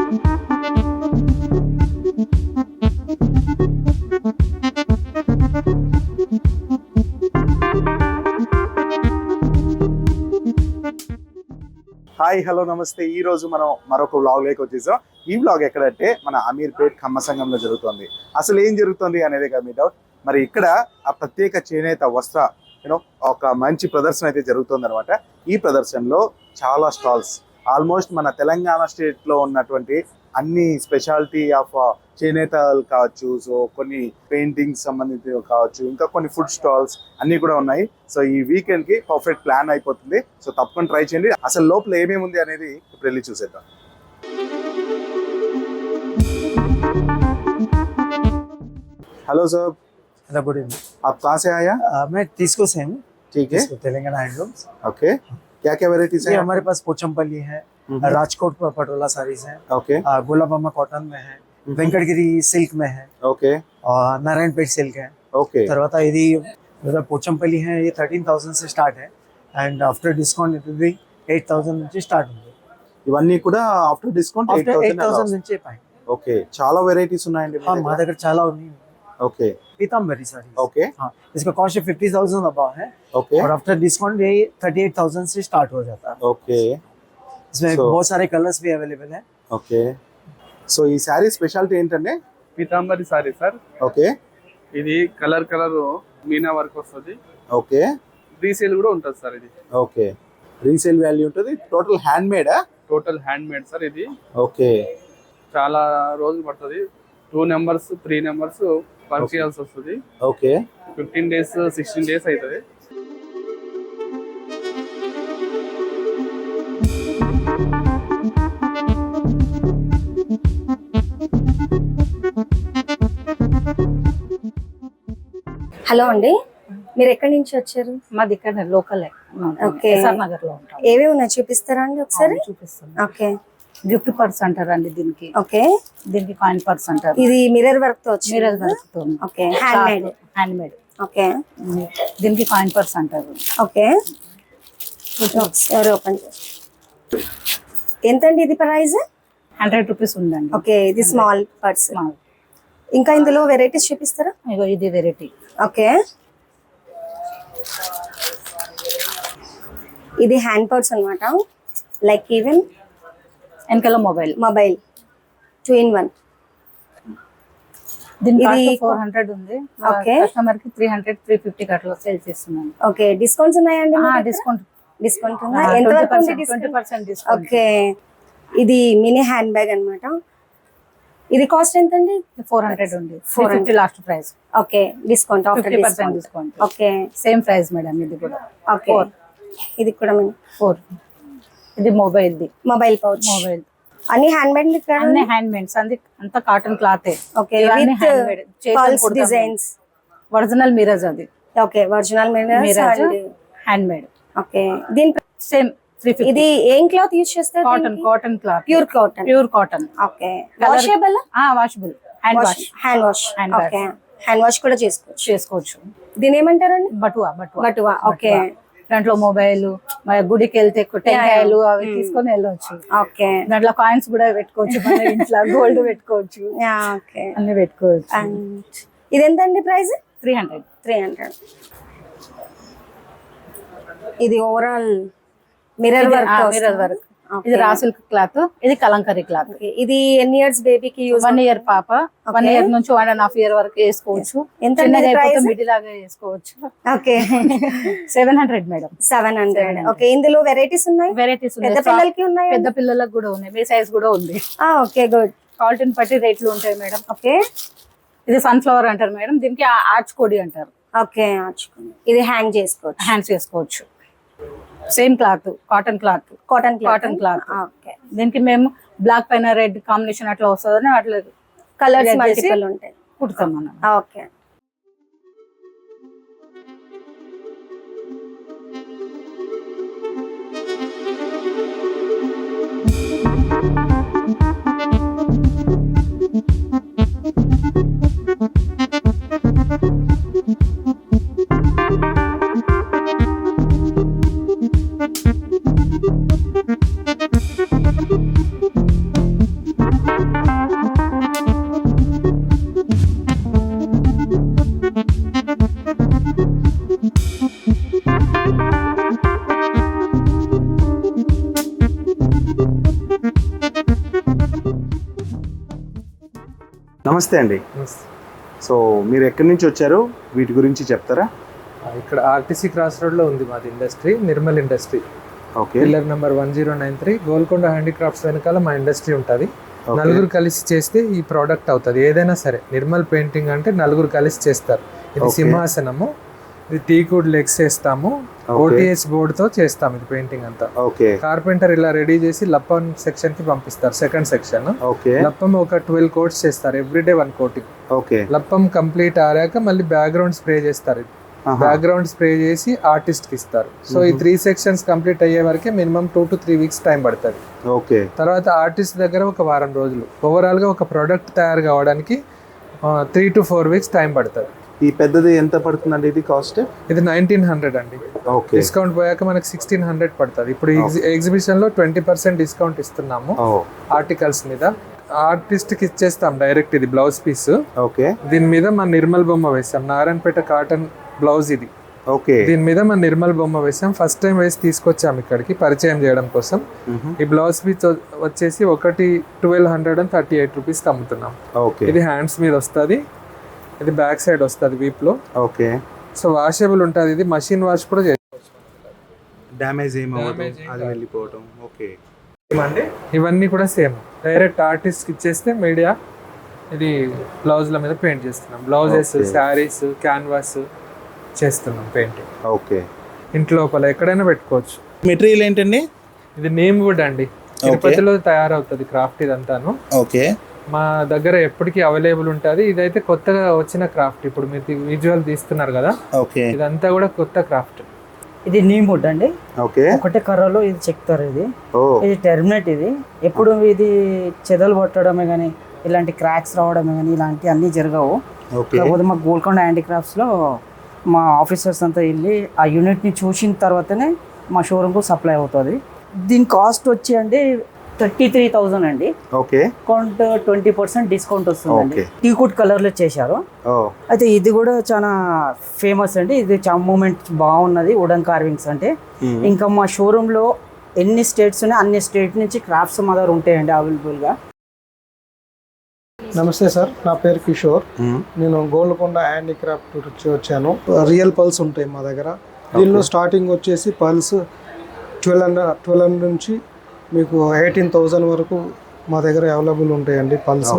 Hi hello నమస్తే. ఈ రోజు మనం మరొక వ్లాగ్ లోకి వచ్చేసాం. ఈ వ్లాగ్ ఎక్కడంటే మన అమీర్పేట్ ఖమ్మ సంఘంలో జరుగుతుంది. అసలు ఏం జరుగుతుంది అనేది మీ డౌట్. మరి ఇక్కడ ఆ ప్రత్యేక చేనేత వస్త్ర ఒక మంచి ప్రదర్శన అయితే జరుగుతుంది అనమాట. ఈ ప్రదర్శనలో చాలా స్టాల్స్, ఆల్మోస్ట్ మన తెలంగాణ స్టేట్ లో ఉన్నటువంటి అన్ని స్పెషాలిటీ ఆఫ్ చేనేతలు కావచ్చు, సో కొన్ని పెయింటింగ్స్ సంబంధించి కావచ్చు, ఇంకా కొన్ని ఫుడ్ స్టాల్స్ అన్ని కూడా ఉన్నాయి. సో ఈ వీకెండ్ కి పర్ఫెక్ట్ ప్లాన్ అయిపోతుంది. సో తప్పకుండా ట్రై చేయండి. అసలు లోపల ఏమేమి ఉంది అనేది ఇప్పుడు వెళ్ళి చూసేద్దాం. Hello sir. Hello, good evening. आप कहाँ से आया? मैं तीसको से हूँ. ठीक है. तेलंगाना हैंडलूम्स. ओके. क्या क्या वेराइटीज है? हमारे पास पोचमपल्ली है, राजकोट पटोला साड़ीज है, ओके, गोलाबामा कॉटन में है, వెంకటగిరి సిల్క్ में है, ओके, और नारायणपेट सिल्क है. ओके. తర్వాత ఇది పోచంపల్లి है, ये 13,000 से स्टार्ट है and after discount it will be 8,000 నుంచి స్టార్ట్ ఉంది. ఇవన్నీ కూడా ఆఫ్టర్ డిస్కౌంట్ 8,000 నుంచి పై. ఓకే, చాలా వెరైటీస్ ఉన్నాయండి మా దగ్గర చాలా ఉన్నాయి. ओके. पीताम्बरी साड़ी. ओके. हाँ, इसका कॉस्ट 50,000 अबाव है. ओके. और आफ्टर डिस्काउंट ये 38,000 से स्टार्ट हो जाता है. ओके. इसमें बहुत सारे कलर्स भी अवेलेबल है. ఓకే. సో ఈ శారీ స్పెషాలిటీ ఏంటంటే? పీతాంబరి సారీ సార్. ఓకే. ఇది కలర్ మీనా వర్క్ వస్తుంది. ఓకే. రీసేల్ కూడా ఉంటుంది సార్. ఇది ఓకే, రీసేల్ వాల్యూ ఉంటుంది. టోటల్ హ్యాండ్ మేడా? Total hand made sir. ఇది ఓకే. చాలా రోజులు పడుతుంది. 2 నెంబర్స్ 3 నెంబర్స్ వర్క్ చేయాల్సి వస్తుంది. ఓకే. 15 days 16 days అవుతుంది. హలో అండి, మీరు ఎక్కడి నుంచి వచ్చారు? మాది ఇక్కడ లోకలే. ఓకే. ఎస్ఆర్ నగర్ లో ఉంటాం. ఏవేవి ఉన్నాయి చూపిస్తారా అండి ఒకసారి? చూపిస్తాం. ఓకే. గిఫ్ట్ పర్స్ అంటారు అండి దీనికి. ఓకే. దీనికి కాయిన్ పర్స్ అంటారు. ఇది మిర్రర్ వర్క్ తో వచ్చింది. మిర్రర్ వర్క్ తో. Okay. Hand made. Hand made. Okay. దీనికి కాయిన్ పర్స్ అంటారు. ఓకే. ఒకసారి ఓపెన్ చేసి ఎంత అండి ఇది ప్రైస్? 100 రూపీస్ ఉందండి. ఓకే. ఇది స్మాల్ పర్స్. స్మాల్. ఇంకా ఇందులో వెరైటీస్ చూపిస్తారా? ఇగో ఇది వెరైటీ. ఓకే. ఇది హ్యాండ్ పర్స్ అన్నమాట. లైక్ ఈవెన్ వెనకాల మొబైల్ 2 in 1. దీని ఇది 400 ఉంది. ఓకే. కస్టమర్ కి 300 350 అట్లా సేల్ చేస్తున్నాను. ఓకే. డిస్కౌంట్స్ ఉన్నాయండి? డిస్కౌంట్ ఉందా? ఎంత వరకు ఉంది డిస్కౌంట్? 20% డిస్కౌంట్. ఓకే. ఇది మినీ హ్యాండ్ బ్యాగ్ అన్నమాట. ఇది కాస్ట్ ఎంత అండి? 400 ఉంది. 450 last price. Okay. Discount after 50% discount. Okay. Same price madam. ఇది కూడా ఓకే. ఇది కూడా 4. ఇది మొబైల్ ది. Mobile pouch. మొబైల్ అన్ని హ్యాండ్ మేడ్ అన్ని హ్యాండ్ మేడ్స్. అంత cotton cloth. Okay. With pearls designs. Original mirrors అది. Okay. Original mirrors hand made. Okay. దీని సేమ్ 350. ఇది ఏం క్లాత్ యూస్ చేస్తారు? Cotton cloth. Pure cotton. Okay. Washable? Washable. Hand wash. Okay. Hand wash కూడా చేసుకోవచ్చు. దీని ఏమంటారండి? బటువా. ఓకే. దాంట్లో మొబైల్, గుడికి వెళ్తే టెంకాయలు అవి తీసుకొని వెళ్ళవచ్చు. ఓకే. దాంట్లో కాయిన్స్ కూడా పెట్టుకోవచ్చు. మన ఇంట్లో గోల్డ్ పెట్టుకోవచ్చు. ఓకే. అన్ని పెట్టుకోవచ్చు. ఇది ఎంత అండి ప్రైస్? 300. ఇది ఓవరాల్ మిర్రర్ వర్క్. ఇది రా సిల్క్ క్లాత్. ఇది కలంకరీ క్లాత్. ఇది ఎన్ని ఇయర్స్ బేబీకి యూజ్? 1 year పాప. 1 year నుంచి 1.5 year వరకు వేసుకోవచ్చు. చిన్నగా మిడి లాగా వేసుకోవచ్చు. ఓకే. 700 మేడం. 700. ఓకే. ఇందులో వెరైటీస్ ఉన్నాయి? పెద్ద పిల్లలకి ఉన్నాయి? పెద్ద పిల్లలకు కూడా ఉన్నాయి. మీ సైజ్ కూడా ఉంది. ఓకే. గుడ్. క్వాలిటీని బట్టి రేట్లు ఉంటాయి మేడం. ఓకే. ఇది సన్ఫ్లవర్ అంటారు మేడం. దీనికి ఆర్చ్ కోడి అంటారు. ఓకే. ఇది హ్యాంగ్ చేసుకోవచ్చు. Same cloth. Cotton cloth. Okay. దీనికి మేము బ్లాక్ పైన రెడ్ కాంబినేషన్ అట్లా వస్తుందని అట్లా కలర్స్ మల్టిపుల్ ఉంటాయి. కుడతాం మనం. ఓకే. నమస్తే అండి. సో మీరు ఎక్కడి నుంచి వచ్చారు, వీటి గురించి చెప్తారా? ఇక్కడ ఆర్టీసీ క్రాస్ రోడ్ లో ఉంది మాది industry, Nirmal industry. Okay. Pillar number 1093 Golconda handicrafts వెనకాల మా ఇండస్ట్రీ ఉంటుంది. నలుగురు కలిసి చేస్తే ఈ ప్రోడక్ట్ అవుతుంది. ఏదైనా సరే నిర్మల్ పెయింటింగ్ అంటే నలుగురు కలిసి చేస్తారు. ఇది సింహాసనము, ఇది టీకుడ్ లెగ్స్ చేస్తాము, ఓటీహెచ్ బోర్డ్ తో చేస్తాం ఇది పెయింటింగ్ అంతా. ఓకే. కార్పెంటర్ ఇలా రెడీ చేసి లప్పం సెక్షన్ కి పంపిస్తారు, సెకండ్ సెక్షన్. ఓకే. లప్పం ఒక 12 కోట్స్ చేస్తారు, ఎవ్రీడే 1 కోటింగ్. ఓకే. లప్పం కంప్లీట్ ఆరాక మళ్ళీ బ్యాక్గ్రౌండ్ స్ప్రే చేస్తారు. బ్యాక్గ్రౌండ్ స్ప్రే చేసి ఆర్టిస్ట్ కి ఇస్తారు. సో ఈ 3 సెక్షన్స్ కంప్లీట్ అయ్యే వరకే మినిమం 2 to 3 weeks టైం పడుతుంది. ఓకే. తర్వాత ఆర్టిస్ట్ దగ్గర ఒక వారం రోజులు. ఓవరాల్ గా ఒక ప్రోడక్ట్ తయారు కావడానికి 3 to 4 weeks టైం పడుతుంది. ఈ పెద్దది ఎంత పడుతుందండి ఇది కాస్ట్? ఇది 1900 అండి. ఓకే. డిస్కౌంట్ పోయాక మనకి 1600 పడుతుంది. ఇప్పుడు ఎగ్జిబిషన్ లో 20% డిస్కౌంట్ ఇస్తున్నాము ఆర్టికల్స్ మీద. ఆర్టిస్ట్ కి ఇచ్చేస్తాం డైరెక్ట్. ఇది బ్లౌజ్ పీస్. ఓకే. దీని మీద మన నిర్మల్ బొమ్మ వేస్తాం. నారాయణపేట కాటన్ బ్లౌజ్ ఇది. ఓకే. దీని మీద మన నిర్మల్ బొమ్మ వేసాం. ఫస్ట్ టైం వేసి తీసుకొచ్చాం ఇక్కడికి పరిచయం చేయడం కోసం. ఈ బ్లౌజ్ పీస్ వచ్చేసి ఒకటి 1238 రూపీస్ అమ్ముతున్నాం. ఓకే. ఇది హ్యాండ్స్ మీద వస్తుంది, ఇది బ్యాక్ సైడ్ వస్తుంది వీప్ లో. ఓకే. సో వాషబుల్ ఉంటుంది. ఇది మషిన్ వాష్ కూడా చేసుకోవచ్చు. డ్యామేజ్ ఏమవ్వదు, అది వెళ్ళిపోవడం. ఓకే. ఇవన్నీ కూడా సేమ్ డైరెక్ట్ ఆర్టిస్ట్ కి ఇచ్చేస్తే మీడియా ఇది బ్లౌజ్ల మీద పెయింట్ చేస్తున్నాం. బ్లౌజెస్, శారీస్, క్యాన్వాస్ చేస్తున్నాం పెయింటింగ్. ఓకే. ఇంటి లోపల ఎక్కడైనా పెట్టుకోవచ్చు. మెటీరియల్ ఏంటండి? ఇది నేమ్ వుడ్ అండి, తిరుపతిలో తయారవుతుంది క్రాఫ్ట్ ఇదంతాను. ఓకే. మా దగ్గర ఎప్పటికీ అవైలబుల్ ఉంటుంది. ఇదైతే కొత్తగా వచ్చిన క్రాఫ్ట్. ఇప్పుడు మీరు విజువల్ తీస్తున్నారు కదా, ఓకే. ఇదంతా కూడా కొత్త క్రాఫ్ట్. ఇది నీమ్ వుడ్ అండి. ఓకే. ఒకటే కర్రలో ఇది చెక్తారు. ఇది టెర్మినేట్. ఇది ఎప్పుడు ఇది చెదలు పట్టడమే కానీ ఇలాంటి క్రాక్స్ రావడమే కానీ ఇలాంటి అన్నీ జరగవు. కాకపోతే మా గోల్కొండ హ్యాండీక్రాఫ్ట్స్లో మా ఆఫీసర్స్ అంతా వెళ్ళి ఆ యూనిట్ని చూసిన తర్వాతనే మా షోరూమ్కు సప్లై అవుతుంది. దీని కాస్ట్ వచ్చి అండి 33,000 అండి. ఓకే. అకౌంట్ 20% డిస్కౌంట్ వస్తుందండి. టీకుడ్ కలర్లో చేశారు. అయితే ఇది కూడా చాలా ఫేమస్ అండి. ఇది చాలా మూమెంట్ బాగున్నది వుడెన్ కార్వింగ్స్ అంటే. ఇంకా మా షోరూంలో ఎన్ని స్టేట్స్ ఉన్నాయి అన్ని స్టేట్ నుంచి క్రాఫ్ట్స్ మా దగ్గర ఉంటాయండి అవైలబుల్గా. నమస్తే సార్, నా పేరు కిషోర్. నేను గోల్కొండ హ్యాండీక్రాఫ్ట్ నుంచి వచ్చాను. రియల్ పల్స్ ఉంటాయి మా దగ్గర. దీనిలో స్టార్టింగ్ వచ్చేసి పల్స్ 1200 నుంచి మీకు 18,000 వరకు మా దగ్గర అవైలబుల్ ఉంటాయండి pearls.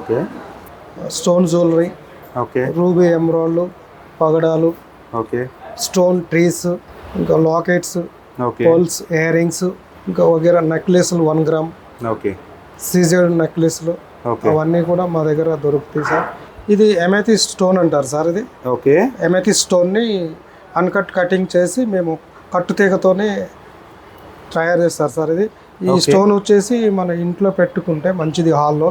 Stone jewellery, ruby emerald, పగడాలు, స్టోన్ ట్రీస్, ఇంకా లాకెట్స్, పల్స్, ఇయర్ రింగ్స్, ఇంకా వగేరా నెక్లెస్లు 1 గ్రామ్, సీజెడ్ నెక్లెస్లు, అవన్నీ కూడా మా దగ్గర దొరుకుతాయి సార్. ఇది ఎమెథిస్ట్ స్టోన్ అంటారు సార్. ఇది ఓకే. ఎమెథిస్ట్ స్టోన్ని అన్కట్ కటింగ్ చేసి మేము కట్టుతీగతోనే తయారు చేస్తారు సార్. ఇది ఈ స్టోన్ వచ్చేసి మన ఇంట్లో పెట్టుకుంటే మంచిది. హాల్లో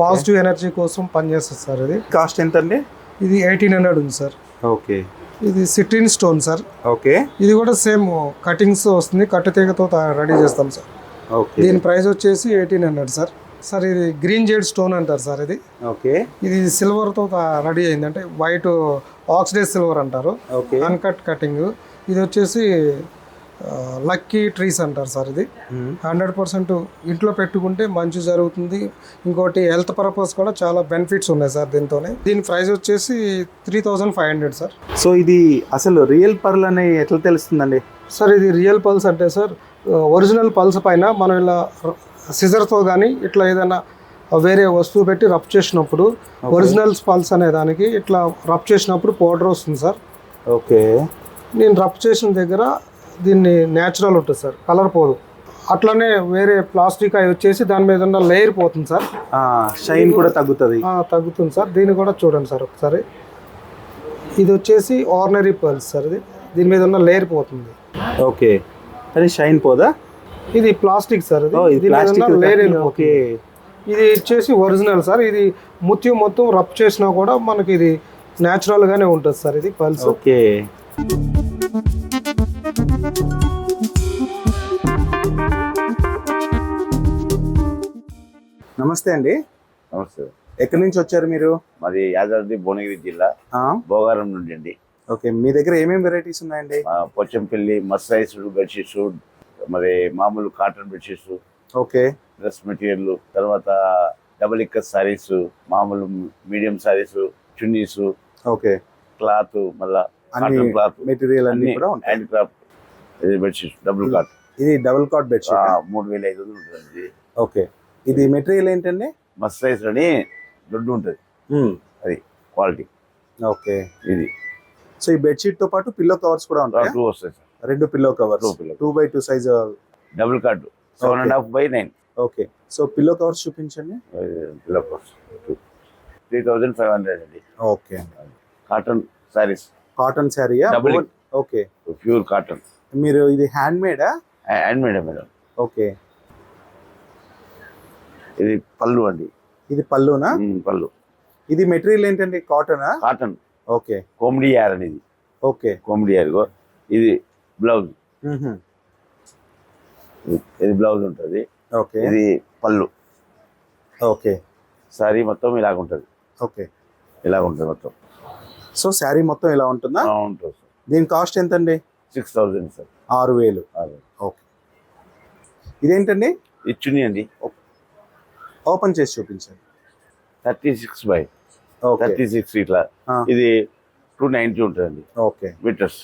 పాజిటివ్ ఎనర్జీ కోసం పనిచేస్తుంది సార్. ఇది కాస్ట్ ఎంత అండి? ఇది 1800 ఉంది సార్. ఓకే. ఇది సిట్రిన్ స్టోన్ సార్. ఓకే. ఇది కూడా సేమ్ కటింగ్స్ వస్తుంది, కట్టుతీగతో రెడీ చేస్తాం సార్. దీని ప్రైస్ వచ్చేసి 1800 సార్. సార్ ఇది గ్రీన్ జేడ్ స్టోన్ అంటారు సార్. ఇది ఓకే. ఇది సిల్వర్తో రెడీ అయింది, అంటే వైట్ ఆక్సిడైజ్ సిల్వర్ అంటారు. Uncut cutting. ఇది వచ్చేసి లక్కీ ట్రీస్ అంటారు సార్. ఇది 100% ఇంట్లో పెట్టుకుంటే మంచి జరుగుతుంది. ఇంకోటి హెల్త్ పర్పస్ కూడా చాలా బెనిఫిట్స్ ఉన్నాయి సార్ దీంతోనే. దీని ప్రైస్ వచ్చేసి 3500 సార్. సో ఇది అసలు రియల్ పర్ల్ అని ఎట్లా తెలుస్తుందండి సార్? ఇది రియల్ పల్స్ అంటే సార్ ఒరిజినల్ పల్స్ పైన మనం ఇలా సిజర్తో కానీ ఇట్లా ఏదైనా వేరే వస్తువు పెట్టి రబ్ చేసినప్పుడు ఒరిజినల్ పల్స్ అనే దానికి ఇట్లా రబ్ చేసినప్పుడు పౌడర్ వస్తుంది సార్. ఓకే. నేను రబ్ చేసిన దగ్గర దీన్ని న్యాచురల్ ఉంటుంది సార్, కలర్ పోదు. అట్లనే వేరే ప్లాస్టిక్ అవి వచ్చేసి దాని మీద ఉన్న లేయర్ పోతుంది సార్, షైన్ కూడా తగ్గుతుంది. తగ్గుతుంది సార్. దీన్ని కూడా చూడండి సార్ ఒకసారి. ఇది వచ్చేసి ఆర్డినరీ పర్ల్స్ సార్. ఇది దీని మీద ఉన్న లేయర్ పోతుంది. ఓకే. అది షైన్ పోదా? ఇది ప్లాస్టిక్ సార్. ఓకే. ఇది వచ్చేసి ఒరిజినల్ సార్. ఇది ముత్యం మొత్తం రబ్ చేసినా కూడా మనకి ఇది న్యాచురల్ గానే ఉంటుంది సార్. ఇది పల్స్. ఓకే. నమస్తే అండి. నమస్తే. ఎక్కడి నుంచి వచ్చారు మీరు? మాది యాదాద్రి భువనగిరి జిల్లా, భోగారం నుండి అండి. ఓకే. మీ దగ్గర ఏమేమి వెరైటీస్ ఉన్నాయండి? పొచ్చంపల్లి, మర్సరైజ్డ్ బెడ్షీట్స్, మరి మామూలు cotton bedsheets, okay, dress material, తర్వాత డబుల్ ఇక్కత్ సారీస్, మామూలు medium saris, chunnis, okay, cloth, మళ్ళా అన్ని కాటన్ క్లాత్, మెటీరియల్ అన్ని కూడా ఉంటాయి. Hand craft. ఇది బెడ్షీట్ డబుల్ కాట్ ఇది డబుల్ కాట్ బెడ్షీట్. 3500 ఉంటుంది. ఓకే, ఇది మెటీరియల్ ఏంటండి? మస్ట్ సైజ్ అని దొడ్డు ఉంటుంది, అది క్వాలిటీ. ఓకే, ఇది సో ఈ బెడ్షీట్ తో పాటు పిల్లో కవర్స్ కూడా ఉంటాయి. 2 వస్తాయి sir. 2 pillow covers, 2x2 size. Double cot 7.5/9. Okay, so pillow covers చూపించండి. పిల్లో కవర్స్ 3500 అండి. Okay, cotton saris, cotton sari. Double. Okay, pure cotton. మీరు ఇది హ్యాండ్ మేడా? Hand made madam. ఓకే, ఇది పళ్ళు అండి. ఇది పళ్ళునా? పళ్ళు. ఇది మెటీరియల్ ఏంటండి? కాటనా? కాటన్. ఓకే, కోమిడి యార్ అనేది. ఓకే, కోమిడి యార్. ఇది బ్లౌజ్. ఇది బ్లౌజ్ ఉంటుంది. ఓకే, ఇది పళ్ళు. ఓకే, సారీ మొత్తం ఇలాగ ఉంటుంది. ఓకే, ఇలాగ ఉంటుంది మొత్తం. సో శారీ మొత్తం ఇలా ఉంటుందా? ఉంటుంది సార్. దీని కాస్ట్ ఎంతండి? 6000 సార్. 6000. ఓకే, ఇదేంటండి? ఇచ్చుని అండి. ఓపెన్ చేసి చూపించండి. 36 ఇట్లా. ఇది 290 ఉంటుందండి. Okay, metres.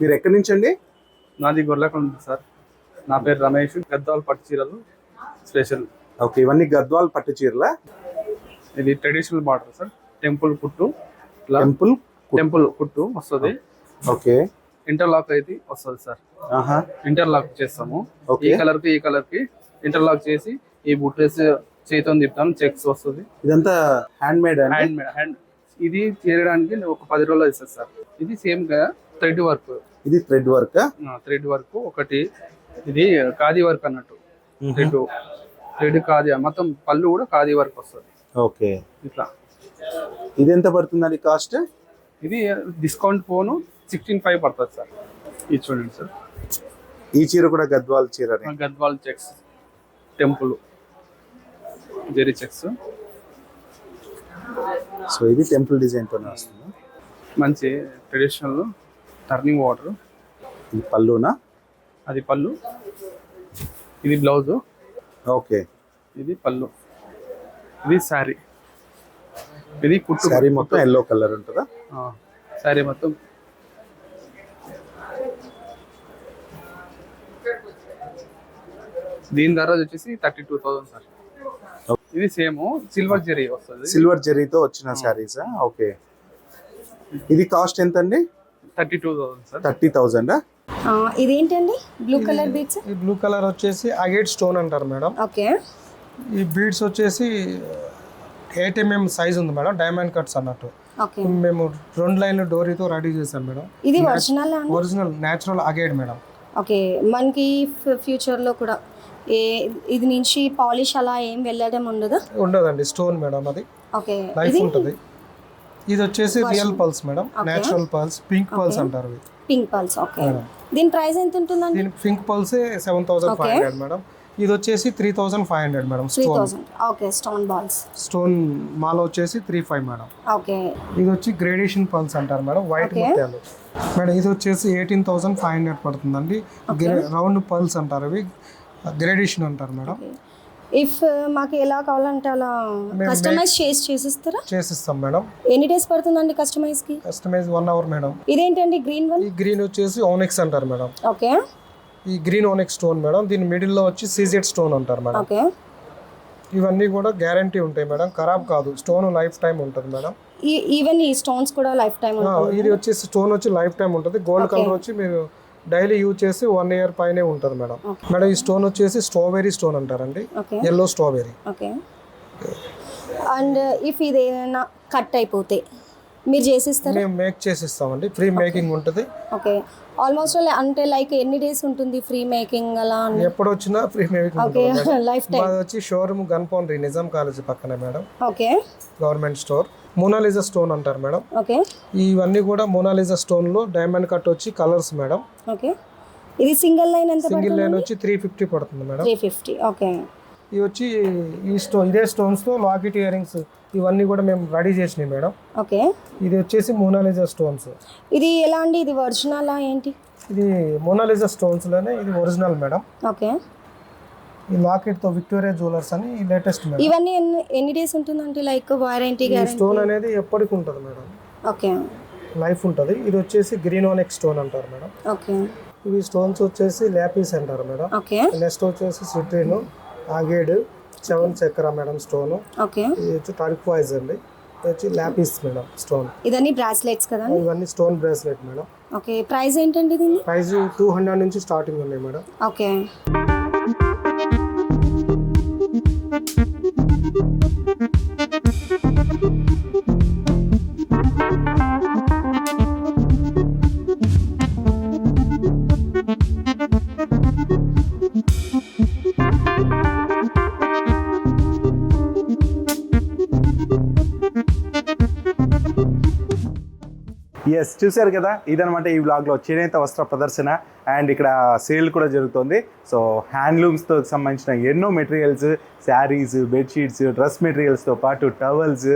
మీరు ఎక్కడి నుంచి అండి? నాది గొర్రెకొండ సార్. నా పేరు రమేష్. గద్వాల్ పట్టు చీరలు స్పెషల్. ఓకే, ఇవన్నీ గద్వాల్ పట్టు చీరలా? ఇది ట్రెడిషనల్ బార్డర్ సార్. టెంపుల్ కుట్టు. టెంపుల్ కుట్టు వస్తుంది. ఓకే, ఇంటర్లాక్ అయితే వస్తుంది సార్. ఇంటర్లాక్ చేస్తాము. ఈ కలర్ కి ఈ కలర్ కి ఇంటర్లాక్ చేసి ఈ బుట్టేసి చేతితో తిప్పుతాను. చెక్స్ వస్తుంది. ఇదంతా హ్యాండ్ మేడ్. ఇది చేయడానికి ఒక 10 రోజులు ఇస్తుంది సార్. ఇది సేమ్ గా థ్రెడ్ వర్క్. ఇది థ్రెడ్ వర్క్. థ్రెడ్ వర్క్ ఒకటి. ఇది ఖాదీ వర్క్ అన్నట్టు. థ్రెడ్ ఖాదీ మొత్తం. పళ్ళు కూడా ఖాదీ వర్క్ వస్తుంది. ఓకే, ఇట్లా. ఇది ఎంత పడుతుందండి కాస్ట్? ఇది డిస్కౌంట్ ఫోను 16,500 పడుతుంది సార్. ఇది చూడండి సార్. ఈ చీర కూడా గద్వాల్ చీర. Gadwal checks, temple zari checks. So ఇది టెంపుల్ డిజైన్ తోనే వస్తుంది. మంచి ట్రెడిషనల్ టర్నింగ్ వాటర్. ఇది పళ్ళునా? అది పళ్ళు. ఇది బ్లౌజ్. ఓకే, ఇది పళ్ళు. ఇది శారీ. ఇది కుట్టు. శారీ మొత్తం ఎల్లో కలర్ ఉంటుందా? శారీ మొత్తం. దీని ధర వచ్చేసి 32,000 సార్. ఇది సేమ్ సిల్వర్ జెరీ వస్తుంది. సిల్వర్ జెరీతో వచ్చిన శారీస్. ఓకే, ఇది కాస్ట్ ఎంత అండి? 32,000 సార్. 30,000. ఇదేంటండి బ్లూ కలర్ బీడ్స్? ఈ బ్లూ కలర్ వచ్చేసి అగేట్ స్టోన్ అంటారు మేడం. ఓకే. ఈ బీడ్స్ వచ్చేసి 8 mm సైజ్ ఉంది మేడం, డైమండ్ కట్స్ అన్నట్టు. ఓకే. మేము 2 లైన్లు డోరీతో రెడీ చేశాం మేడం. ఇది original original natural agate madam. Okay. మనకి ఫ్యూచర్లో కూడా ఇది నుంచి పాలిష్ అలా ఏం వెళ్ళడం ఉండదా? ఉండదండి, స్టోన్ మేడం అది. ఓకే. లైఫ్ ఉంటుంది. ఇది వచ్చేసి real pearls madam, natural pearls, pink pearls అంటారు. Pink pearls. ఓకే. దీని ప్రైస్ ఎంత ఉంటుందండి? దీని పింక్ పల్సే 7,500 మేడం. ఇది వచ్చేసి 3,500 madam. 3,000. Okay. Stone balls, stone మాల వచ్చేసి 3,500 మేడం. ఓకే. ఇది వచ్చి గ్రేడేషన్ పల్స్ అంటారు మేడం, వైట్ ముత్యాలు మేడం. ఇది వచ్చేసి 18,500 పడుతుందండి. రౌండ్ పల్స్ అంటారు, ఇవి గ్రేడేషన్ అంటారు మేడం. ఇఫ్ మాకు ఎలా కావాలంటే అలా కస్టమైజ్ చేసిస్తారా? చేసిస్తాం మేడం. ఎన్ని డేస్ పడుతుందండి కస్టమైజ్ కి? Customise 1 hour madam. ఇదేంటండి గ్రీన్ వన్? ఈ గ్రీన్ వచ్చేసి ఓనెక్స్ అంటారు మేడం. ఓకే. ఈ గ్రీన్ ఓనెక్స్ స్టోన్ మేడం, దీని మిడిల్ లో వచ్చి సీజెడ్ స్టోన్ అంటారు మేడం. ఓకే. ఇవన్నీ కూడా గ్యారంటీ ఉంటాయి మేడం, ఖరాబ్ కాదు. స్టోన్ లైఫ్ టైం ఉంటుంది మేడం. ఈవెన్ ఈ స్టోన్స్ కూడా లైఫ్ టైం ఉంటుంది? ఇది వచ్చేసి స్టోన్ వచ్చి లైఫ్ టైం ఉంటుంది. గోల్డ్ కలర్ వచ్చి మీరు డైలీ యూజ్ చేసి 1 year పైనే ఉంటుంది మేడం. మేడం ఈ స్టోన్ వచ్చేసి స్ట్రాబెరీ స్టోన్ అంటారండి, yellow strawberry. Okay. And if ఇది ఏదైనా కట్ అయిపోతే మీరు చేసిస్తారా? మేము మేక్ చేసిస్తామండి, ఫ్రీ మేకింగ్ ఉంటుంది. ఓకే. ఆల్మోస్ట్ అంటే లైక్ ఎన్ని డేస్ ఉంటుంది ఫ్రీ మేకింగ్ అలా? ఎప్పుడు వచ్చినా free making okay. Lifetime. మాది వచ్చి షోరూమ్ గన్పౌండ్రీ, నిజాం కాలేజ్ పక్కనే madam. Okay. Government store. Mona Lisa stone అంటారు మేడం. ఓకే. ఇవన్నీ కూడా మోనాలిజా స్టోన్ లో డైమండ్ కట్ వచ్చి కలర్స్ మేడం. ఓకే. ఇది సింగిల్ లైన్ ఎంత పడుతుంది? సింగిల్ లైన్ వచ్చి 350 పడుతుంది మేడం. 350. ఓకే. ఇవి వచ్చి ఇదే స్టోన్స్ తో లాకెట్ ఇయర్ రింగ్స్ ఇవన్నీ కూడా మేము రెడీ చేసినాయి మేడం. ఓకే. ఇది వచ్చేసి మోనాలిజా స్టోన్స్. ఇది ఎలా అండి? ఇది ఒరిజినల్ ఏంటి? ఇది మోనాలిజా స్టోన్స్ లోనే ఇది ఒరిజినల్ మేడం. ఓకే. ఈ లాకెట్ తో విక్టోరియా జ్యువెలర్స్ అని లేటెస్ట్ మేడం. ఇవన్నీ ఎన్ని డేస్ ఉంటుందంటే లైక్ వారంటీ గ్యారెంటీ? స్టోన్ అనేది ఎప్పటికి ఉంటుంది మేడం, ఓకే. లైఫ్ ఉంటుంది. ఇది వచ్చేసి గ్రీన్ ఓనెక్స్ స్టోన్ అంటారు మేడం. ఓకే. ఇవి స్టోన్స్ వచ్చేసి ల్యాపీస్ అంటారు మేడం. ఓకే. నెక్స్ట్ వచ్చేసి సిట్రిన్, ఆగేడ్, 7 చక్ర మేడం స్టోన్. ఓకే. ఇది వచ్చి టర్క్వైజ్ అండి. ఇది వచ్చి ల్యాపీస్ మేడం స్టోన్. ఇదన్నీ బ్రాస్లెట్స్ కదా? ఇవన్నీ stone bracelet madam. Okay. Price ఏంటండి దీన్ని? ప్రైస్ 200 నుంచి స్టార్టింగ్ ఉన్నాయి మేడం. ఓకే. ఎస్, చూశారు కదా, ఇదనమాట ఈ వ్లాగ్లో చేనేత వస్త్ర ప్రదర్శన. అండ్ ఇక్కడ సేల్ కూడా జరుగుతుంది. సో హ్యాండ్లూమ్స్తో సంబంధించిన ఎన్నో మెటీరియల్స్, శారీస్, బెడ్షీట్స్, డ్రెస్ మెటీరియల్స్తో పాటు టవల్స్,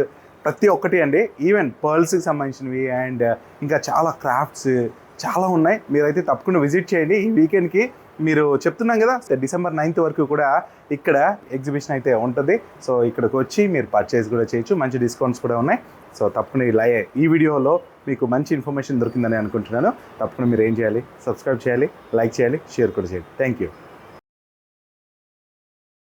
ప్రతి ఒక్కటి అండి. ఈవెన్ పర్ల్స్కి సంబంధించినవి అండ్ ఇంకా చాలా క్రాఫ్ట్స్ చాలా ఉన్నాయి. మీరైతే తప్పకుండా విజిట్ చేయండి ఈ వీకెండ్కి. మీరు చెప్తున్నాం కదా, December 9th వరకు కూడా ఇక్కడ ఎగ్జిబిషన్ అయితే ఉంటుంది. సో ఇక్కడికి వచ్చి మీరు పర్చేస్ కూడా చేయొచ్చు, మంచి డిస్కౌంట్స్ కూడా ఉన్నాయి. సో తప్పకుండా ఈ వీడియోలో మీకు మంచి ఇన్ఫర్మేషన్ దొరికిందని అనుకుంటున్నాను. తప్పకుండా మీరు ఏం చేయాలి, సబ్స్క్రైబ్ చేయాలి, లైక్ చేయాలి, షేర్ కూడా చేయాలి. Thank you.